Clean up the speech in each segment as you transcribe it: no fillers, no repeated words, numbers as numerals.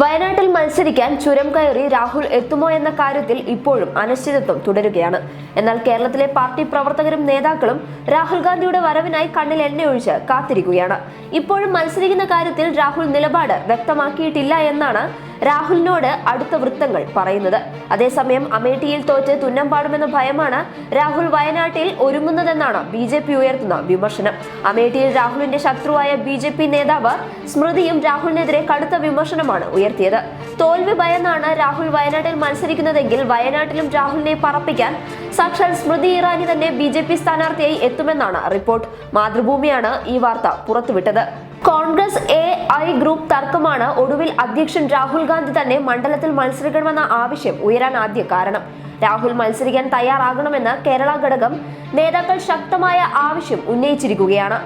വയനാട്ടിൽ മത്സരിക്കാൻ ചുരം കയറി രാഹുൽ എത്തുമോ എന്ന കാര്യത്തിൽ ഇപ്പോഴും അനിശ്ചിതത്വം തുടരുകയാണ്. എന്നാൽ കേരളത്തിലെ പാർട്ടി പ്രവർത്തകരും നേതാക്കളും രാഹുൽ ഗാന്ധിയുടെ വരവിനായി കണ്ണിൽ എണ്ണയൊഴിച്ച് കാത്തിരിക്കുകയാണ്. ഇപ്പോഴും മത്സരിക്കുന്ന കാര്യത്തിൽ രാഹുൽ നിലപാട് വ്യക്തമാക്കിയിട്ടില്ല എന്നാണ് രാഹുലിനോട് അടുത്ത വൃത്തങ്ങൾ പറയുന്നത്. അതേസമയം അമേഠിയിൽ തോറ്റ് തുന്നം പാടുമെന്ന ഭയമാണ് രാഹുൽ വയനാട്ടിൽ ഒരുങ്ങുന്നതെന്നാണ് BJP ഉയർത്തുന്ന വിമർശനം. അമേഠിയിൽ രാഹുലിന്റെ ശത്രുവായ BJP നേതാവ് സ്മൃതിയും രാഹുലിനെതിരെ കടുത്ത വിമർശനമാണ് ഉയർത്തിയത്. തോൽവി ഭയന്നാണ് രാഹുൽ വയനാട്ടിൽ മത്സരിക്കുന്നതെങ്കിൽ വയനാട്ടിലും രാഹുലിനെ പറപ്പിക്കാൻ സാക്ഷാൽ സ്മൃതി ഇറാനി തന്നെ BJP സ്ഥാനാർത്ഥിയായി എത്തുമെന്നാണ് റിപ്പോർട്ട്. മാതൃഭൂമിയാണ് ഈ വാർത്ത പുറത്തുവിട്ടത്. കോൺഗ്രസ് AI ഗ്രൂപ്പ് തർക്കമാണ് ഒടുവിൽ അധ്യക്ഷൻ രാഹുൽ ഗാന്ധി തന്നെ മണ്ഡലത്തിൽ മത്സരിക്കണമെന്ന ആവശ്യം ഉയരാൻ ആദ്യ കാരണം. രാഹുൽ മത്സരിക്കാൻ തയ്യാറാകണമെന്ന് കേരള ഘടകം നേതാക്കൾ ശക്തമായ ആവശ്യം ഉന്നയിച്ചിരിക്കുകയാണ്.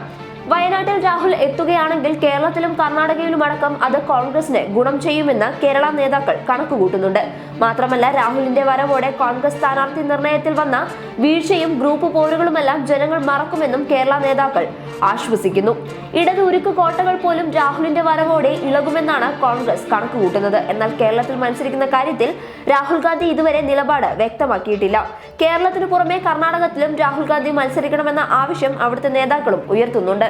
വയനാട്ടിൽ രാഹുൽ എത്തുകയാണെങ്കിൽ കേരളത്തിലും കർണാടകയിലുമടക്കം അത് കോൺഗ്രസിന് ഗുണം ചെയ്യുമെന്ന് കേരള നേതാക്കൾ കണക്കുകൂട്ടുന്നുണ്ട്. മാത്രമല്ല, രാഹുലിന്റെ വരവോടെ കോൺഗ്രസ് സ്ഥാനാർത്ഥി നിർണയത്തിൽ വന്ന വീഴ്ചയും ഗ്രൂപ്പ് പോരുകളുമെല്ലാം ജനങ്ങൾ മറക്കുമെന്നും കേരള നേതാക്കൾ ആശ്വസിക്കുന്നു. ഇടത് ഉരുക്ക് കോട്ടകൾ പോലും രാഹുലിന്റെ വരവോടെ ഇളകുമെന്നാണ് കോൺഗ്രസ് കണക്കുകൂട്ടുന്നത്. എന്നാൽ കേരളത്തിൽ മത്സരിക്കുന്ന കാര്യത്തിൽ രാഹുൽ ഗാന്ധി ഇതുവരെ നിലപാട് വ്യക്തമാക്കിയിട്ടില്ല. കേരളത്തിനു പുറമെ കർണാടകത്തിലും രാഹുൽ ഗാന്ധി മത്സരിക്കണമെന്ന ആവശ്യം അവിടുത്തെ നേതാക്കളും ഉയർത്തുന്നുണ്ട്.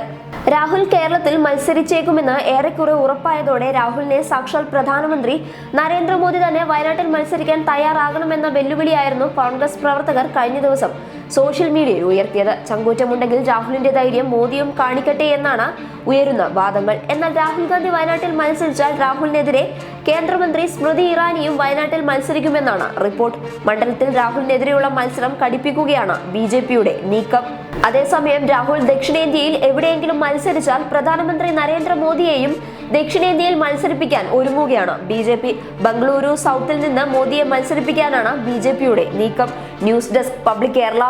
രാഹുൽ കേരളത്തിൽ മത്സരിച്ചേക്കുമെന്ന് ഏറെക്കുറെ ഉറപ്പായതോടെ രാഹുലിനെ സാക്ഷാൽ പ്രധാനമന്ത്രി നരേന്ദ്രമോദി തന്നെ വയനാട്ടിൽ മത്സരിക്കാൻ തയ്യാറാകണമെന്ന വെല്ലുവിളിയായിരുന്നു കോൺഗ്രസ് പ്രവർത്തകർ കഴിഞ്ഞ ദിവസം സോഷ്യൽ മീഡിയയിൽ ഉയർത്തിയത്. ചങ്കൂറ്റമുണ്ടെങ്കിൽ രാഹുലിന്റെ ധൈര്യം മോദിയും കാണിക്കട്ടെ എന്നാണ് ഉയരുന്ന വാദങ്ങൾ. എന്നാൽ രാഹുൽ ഗാന്ധി വയനാട്ടിൽ മത്സരിച്ചാൽ രാഹുലിനെതിരെ കേന്ദ്രമന്ത്രി സ്മൃതി ഇറാനിയും വയനാട്ടിൽ മത്സരിക്കുമെന്നാണ് റിപ്പോർട്ട്. മണ്ഡലത്തിൽ രാഹുലിനെതിരെയുള്ള മത്സരം കടുപ്പിക്കുകയാണ് BJPയുടെ നീക്കം. അതേസമയം രാഹുൽ ദക്ഷിണേന്ത്യയിൽ എവിടെയെങ്കിലും മത്സരിച്ചാൽ പ്രധാനമന്ത്രി നരേന്ദ്രമോദിയെയും ദക്ഷിണേന്ത്യയിൽ മത്സരിപ്പിക്കാൻ ഒരുങ്ങുകയാണ് BJP. ബംഗളൂരു സൗത്തിൽ നിന്ന് മോദിയെ മത്സരിപ്പിക്കാനാണ് BJPയുടെ നീക്കം. News desk public Kerala.